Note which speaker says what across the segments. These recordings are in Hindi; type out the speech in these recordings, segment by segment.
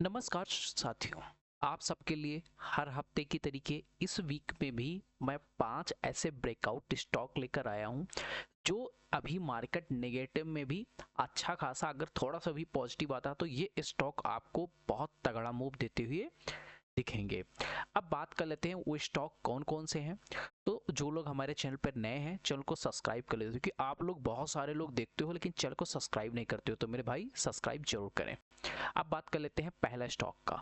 Speaker 1: नमस्कार साथियों। आप सबके लिए हर हफ्ते की तरीके इस वीक में भी मैं 5 ऐसे ब्रेकआउट स्टॉक लेकर आया हूं जो अभी मार्केट नेगेटिव में भी अच्छा खासा अगर थोड़ा सा भी पॉजिटिव आता तो ये स्टॉक आपको बहुत तगड़ा मूव देते हुए दिखेंगे। अब बात कर लेते हैं वो स्टॉक कौन कौन से हैं। तो जो लोग हमारे चैनल पर नए हैं चैनल को सब्सक्राइब कर लेते, क्योंकि आप लोग बहुत सारे लोग देखते हो लेकिन चैनल को सब्सक्राइब नहीं करते हो, तो मेरे भाई सब्सक्राइब जरूर करें। अब बात कर लेते हैं पहला स्टॉक का।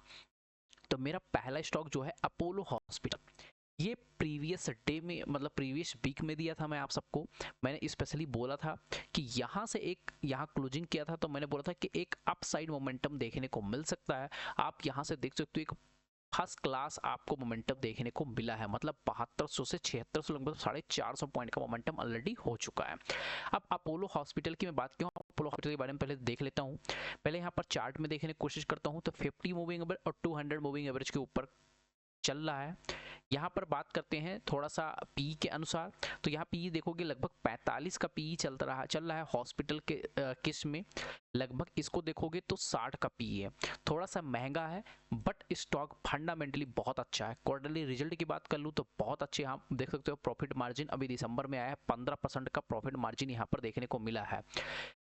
Speaker 1: तो मेरा पहला स्टॉक जो है अपोलो हॉस्पिटल। ये प्रीवियस डे में मतलब प्रीवियस वीक में दिया था मैं आप सबको। मैंने स्पेशली बोला था कि यहाँ से एक यहाँ क्लोजिंग किया था, तो मैंने बोला था कि एक अपसाइड मोमेंटम देखने को मिल सकता है। आप यहाँ से देख सकते हो एक फर्स्ट क्लास आपको मोमेंटम देखने को मिला है, मतलब 7200 से 7600 लगभग 450 पॉइंट का मोमेंटम ऑलरेडी हो चुका है। अब अपोलो हॉस्पिटल की मैं बात क्यों अपोलो हॉस्पिटल के बारे में पहले देख लेता हूँ। पहले यहाँ पर चार्ट में देखने की कोशिश करता हूँ तो 50 मूविंग एवरेज और 200 मूविंग एवरेज के ऊपर चल रहा है। यहाँ पर बात करते हैं थोड़ा सा पी के अनुसार, तो यहाँ पी देखोगे लगभग 45 का पी चल रहा है हॉस्पिटल के किस में। लगभग इसको देखोगे तो 60 का पी है, थोड़ा सा महंगा है बट स्टॉक फंडामेंटली बहुत अच्छा है। क्वार्टरली रिजल्ट की बात कर लूँ तो बहुत अच्छे आप देख सकते हो। प्रॉफिट मार्जिन अभी दिसंबर में आया है, 15% का प्रॉफिट मार्जिन यहाँ पर देखने को मिला है।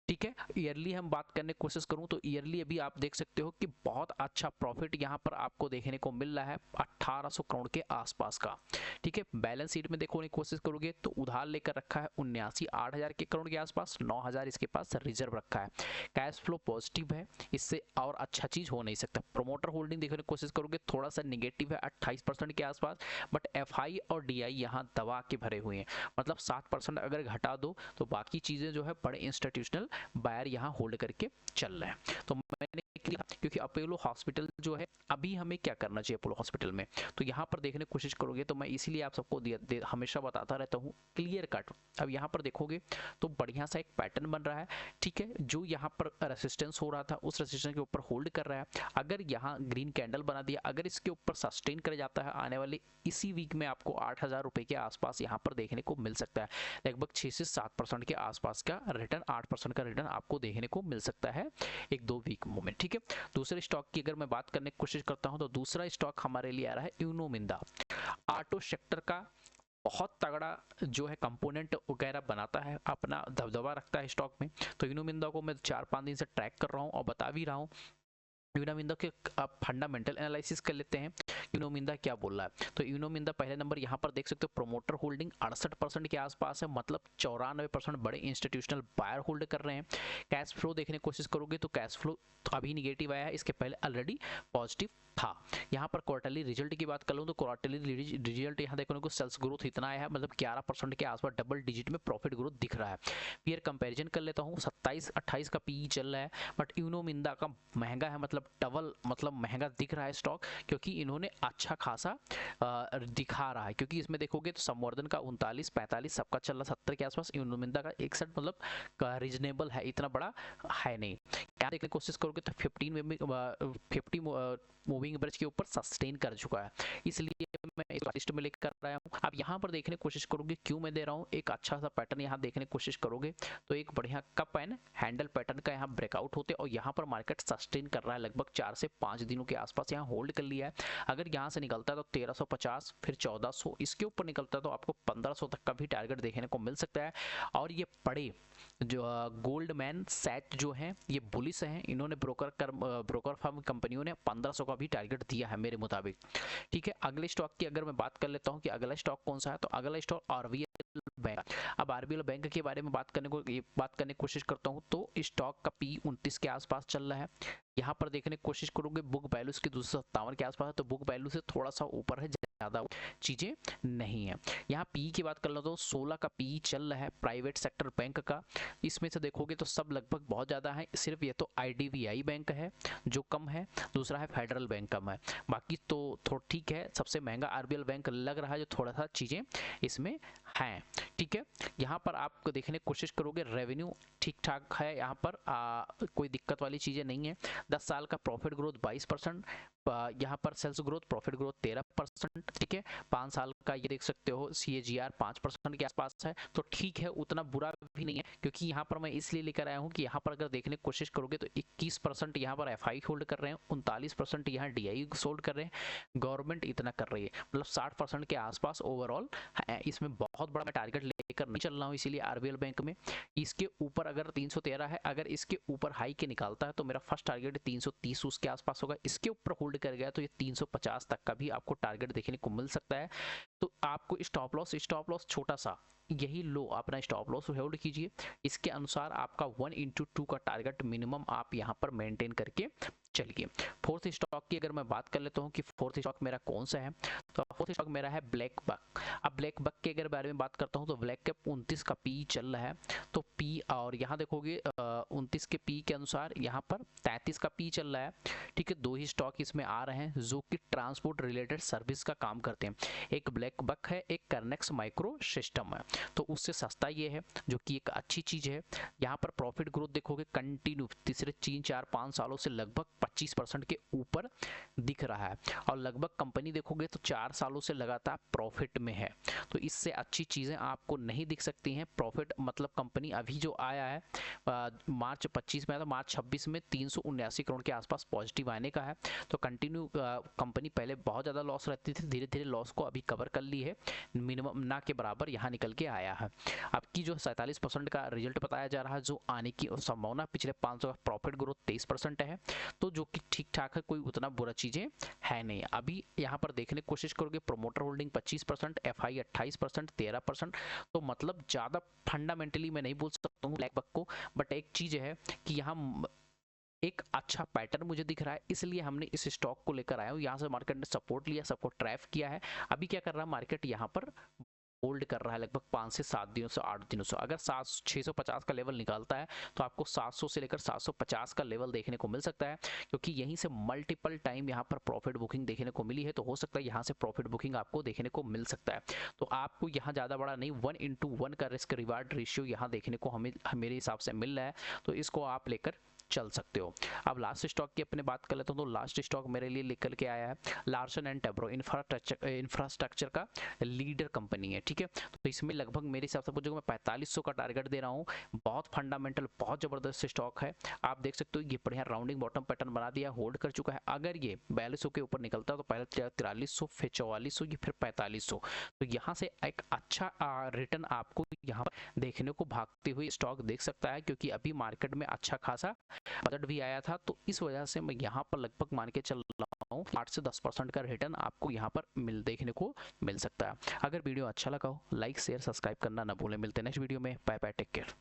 Speaker 1: ठीक है, ईयरली हम बात करने की कोशिश करूं तो ईयरली अभी आप देख सकते हो कि बहुत अच्छा प्रॉफिट यहां पर आपको देखने को मिल रहा है 1800 करोड़ के आसपास का। ठीक है, बैलेंस शीट में देखने की कोशिश करोगे तो उधार लेकर रखा है 79,000 के करोड़ के आसपास, 9,000 इसके पास रिजर्व रखा है। कैश फ्लो पॉजिटिव है, इससे और अच्छा चीज हो नहीं सकता। प्रोमोटर होल्डिंग देखने की कोशिश करोगे थोड़ा सा निगेटिव है 28% के आसपास, बट एफआई और डीआई यहाँ दबा के भरे हुए हैं, मतलब 7% अगर घटा दो तो बाकी चीजें जो है बड़े इंस्टीट्यूशनल बायर यहाँ होल्ड करके चल रहे हैं। तो मैंने क्योंकि अपोलो हॉस्पिटल जो है अभी हमें क्या करना चाहिए अपोलो हॉस्पिटल में, तो यहाँ पर देखने की कोशिश करोगे तो मैं इसीलिए आप सबको हमेशा बताता रहता हूँ क्लियर कट। अब यहाँ पर देखोगे तो बढ़िया सा एक पैटर्न बन रहा है। ठीक है, जो यहाँ पर रेसिस्टेंस हो रहा था उस रेसिस्टेंस के ऊपर होल्ड कर रहा है। अगर यहाँ ग्रीन कैंडल बना दिया, अगर इसके ऊपर सस्टेन कर जाता है आने वाले इसी वीक में आपको 8,000 रुपए के आसपास यहाँ पर देखने को मिल सकता है। लगभग 6 से 7% के आसपास का रिटर्न, 8% का रिटर्न आपको देखने को मिल सकता है एक दो वीक मोमेंट। ठीक है, दूसरे स्टॉक की अगर मैं बात करने की कोशिश करता हूं तो दूसरा स्टॉक हमारे लिए आ रहा है यूनो मिंदा। ऑटो सेक्टर का बहुत तगड़ा जो है कंपोनेंट वगैरह बनाता है, अपना दबदबा रखता है स्टॉक में। तो यूनो मिंदा को मैं 4-5 दिन से ट्रैक कर रहा हूँ और बता भी रहा हूँ। यूनोमिंदा के आप फंडामेंटल एनालिसिस कर लेते हैं यूनोमिंदा क्या बोल रहा है। तो यूनोमिंदा पहले नंबर यहाँ पर देख सकते हो प्रोमोटर होल्डिंग 68% के आसपास है, मतलब 94% बड़े इंस्टीट्यूशनल बायर होल्ड कर रहे हैं। कैश फ्लो देखने की कोशिश करोगे तो कैश फ्लो अभी निगेटिव आया है, इसके पहले ऑलरेडी पॉजिटिव था। यहाँ पर क्वार्टरली रिजल्ट की बात कर लूँ तो क्वार्टरली रिजल्ट यहाँ देखने को सेल्स ग्रोथ इतना आया है, मतलब 11% के आसपास डबल डिजिट में प्रॉफिट ग्रोथ दिख रहा है। फिर कंपैरिजन कर लेता हूँ 27-28 का पीई चल रहा है, बट यूनोमिंदा का महंगा है, मतलब डबल मतलब महंगा दिख रहा है स्टॉक, क्योंकि इन्होंने अच्छा खासा दिखा रहा है। क्योंकि इसमें देखोगे तो संवर्धन का 39-45 सबका चल रहा 70 के आसपास, यूनोमिंदा का 61 मतलब रीजनेबल है, इतना बड़ा है नहीं। क्या देखने की कोशिश करोगे तो 50 मूविंग एवरेज के ऊपर सस्टेन कर चुका है, इसलिए मैं इस लिस्ट में लेकर आया हूँ। अब यहाँ पर देखने की कोशिश करोगे क्यों मैं दे रहा हूँ, एक अच्छा सा पैटर्न यहाँ देखने की कोशिश करोगे तो एक बढ़िया कप एंड हैंडल पैटर्न का यहाँ ब्रेकआउट होते और यहाँ पर मार्केट सस्टेन कर रहा है, लगभग 4 से 5 दिनों के आसपास यहाँ होल्ड कर लिया है। अगर यहाँ से निकलता है तो 1350 फिर 1400, इसके ऊपर निकलता है तो आपको 1500 तक का भी टारगेट देखने को मिल सकता है। और ये पड़े जो गोल्डमैन सैच जो है ये बुलिस हैं, इन्होंने ब्रोकर फर्म कंपनियों ने 1500 का भी टारगेट दिया है मेरे मुताबिक। ठीक है, अगले स्टॉक की अगर मैं बात कर लेता हूँ कि अगला स्टॉक कौन सा है, तो अगला स्टॉक आरबीएल बैंक। अब आरबीएल बैंक के बारे में बात करने की कोशिश करता हूँ तो स्टॉक का पी 29 के आसपास चल रहा है। यहाँ पर देखने की कोशिश करोगे बुक वैल्यू इसकी 257 के आसपास है, तो बुक वैल्यू से थोड़ा सा ऊपर है, ज्यादा चीजें नहीं है। यहाँ पी की बात कर लो तो 16 का पी चल रहा है प्राइवेट सेक्टर बैंक का। इसमें से देखोगे तो सब लगभग बहुत ज्यादा है, सिर्फ ये तो आईडीबीआई बैंक है जो कम है, दूसरा है फेडरल बैंक कम है, बाकी तो थोड़ा ठीक है। सबसे महंगा आरबीएल बैंक लग रहा है जो थोड़ा सा चीजें इसमें हैं। ठीक है, यहाँ पर आप देखने की कोशिश करोगे रेवेन्यू ठीक ठाक है, यहाँ पर कोई दिक्कत वाली चीज़ें नहीं है। 10 साल का प्रॉफिट ग्रोथ 22%, यहाँ पर सेल्स ग्रोथ प्रॉफिट ग्रोथ 13%। ठीक है, 5 साल का ये देख सकते हो CAGR 5% के आसपास है, तो ठीक है, उतना बुरा भी नहीं है। क्योंकि यहाँ पर मैं इसलिए लेकर आया हूँ कि यहाँ पर अगर देखने की कोशिश करोगे तो 21% यहाँ पर FI होल्ड कर रहे हैं, 39% यहाँ DI होल्ड कर रहे हैं, गवर्नमेंट इतना कर रही है, मतलब 60% के आसपास ओवरऑल। इसमें बहुत बड़ा मैं टारगेट लेकर नहीं चल रहा हूँ, इसीलिए RBL बैंक में इसके ऊपर अगर 313 है, अगर इसके ऊपर हाई के निकालता है तो मेरा फर्स्ट टारगेट 330 उसके आसपास होगा। इसके ऊपर होल्ड कर गया तो ये 350 तक का भी आपको टारगेट देखने को मिल सकता है। तो आपको स्टॉप लॉस छोटा सा यही लो, अपना स्टॉप लॉस होल्ड कीजिए। इसके अनुसार आपका 1/2 का टारगेट मिनिमम आप यहाँ पर मेंटेन करके चलिए। फोर्थ स्टॉक की अगर मैं बात कर लेता हूँ कि फोर्थ स्टॉक मेरा कौन सा है, तो फोर्थ स्टॉक मेरा है ब्लैक बक। अब ब्लैक बक के अगर बारे में बात करता हूँ तो ब्लैक कैप 29 का पी चल रहा है, तो पी और यहाँ देखोगे 29 के पी के अनुसार यहाँ पर 33 का पी चल रहा है। ठीक है, 2 ही स्टॉक इसमें आ रहे हैं जो कि ट्रांसपोर्ट रिलेटेड सर्विस का काम करते हैं। एक ब्लैक बक है, एक कर्नेक्स माइक्रो सिस्टम है, तो उससे सस्ता ये है, जो कि एक अच्छी चीज है। यहाँ पर प्रॉफिट ग्रोथ देखोगे कंटिन्यू तीसरे 3, 4, 5 सालों से लगभग 25% के ऊपर दिख रहा है, और लगभग कंपनी देखोगे तो 4 सालों से लगातार प्रॉफिट में है। तो इससे अच्छी चीजें आपको नहीं दिख सकती हैं। प्रॉफिट मतलब कंपनी अभी जो आया है मार्च 25 में, तो मार्च 26 में 379 करोड़ के आसपास पॉजिटिव आने का है। तो कंटिन्यू कंपनी पहले बहुत ज़्यादा लॉस रहती थी, धीरे धीरे लॉस को अभी कवर कर ली है, मिनिमम ना के बराबर यहाँ निकल के आया है। आपकी जो 47% का रिजल्ट बताया जा रहा है, जो आने की संभावना पिछले 5 साल का प्रॉफिट ग्रोथ 23% है, तो जो कि ठीक ठाक है, कोई उतना बुरा चीज़ें है नहीं। अभी यहाँ पर देखने की कोशिश करोगे प्रोमोटर होल्डिंग 25%, FI 28%, 13%, तो मतलब ज़्यादा फंडामेंटली मैं नहीं बोल सकता हूँ ब्लैक बक को, बट एक चीज़ है कि यहाँ एक अच्छा पैटर्न मुझे दिख रहा है, इसलिए हमने इस स्टॉक को लेकर आया हूँ। यहाँ से मार्केट ने सपोर्ट लिया, सबको ट्रैप किया है। अभी क्या कर रहा है मार्केट, यहाँ पर होल्ड कर रहा है लगभग 5 से 7 दिनों से 8 दिनों से। अगर 650 का लेवल निकालता है तो आपको 700 से लेकर 750 का लेवल देखने को मिल सकता है, क्योंकि यहीं से मल्टीपल टाइम यहाँ पर प्रॉफिट बुकिंग देखने को मिली है, तो हो सकता है यहाँ से प्रॉफिट बुकिंग आपको देखने को मिल सकता है। तो आपको यहाँ ज़्यादा बड़ा नहीं, 1:1 का रिस्क रिवार्ड रेशियो यहाँ देखने को हमें मेरे हिसाब से मिल रहा है, तो इसको आप लेकर चल सकते हो। अब लास्ट स्टॉक की अपने बात कर लेता हूँ, तो लास्ट स्टॉक मेरे लिए निकल के आया है लार्सन एंड टब्रो, इंफ्रास्ट्रक्चर का लीडर कंपनी है। ठीक है, तो इसमें लगभग मेरे हिसाब से पूछोगे मैं 4500 का टारगेट दे रहा हूँ। बहुत फंडामेंटल, बहुत जबरदस्त स्टॉक है। आप देख सकते हो ये बढ़िया राउंडिंग बॉटम पैटर्न बना दिया, होल्ड कर चुका है। अगर ये 4200 के ऊपर निकलता है तो पहले 4300, फिर 4400, ये फिर 4500, तो यहाँ से एक अच्छा रिटर्न आपको यहाँ पर देखने को भागते हुए स्टॉक देख सकता है, क्योंकि अभी मार्केट में अच्छा खासा बजट भी आया था। तो इस वजह से मैं यहाँ पर लगभग मान के चल रहा हूँ 8 से 10% का रिटर्न आपको यहाँ पर देखने को मिल सकता है। अगर वीडियो अच्छा लगा हो लाइक शेयर सब्सक्राइब करना ना भूलें। मिलते हैं नेक्स्ट वीडियो में, बाय बाय, टेक केयर।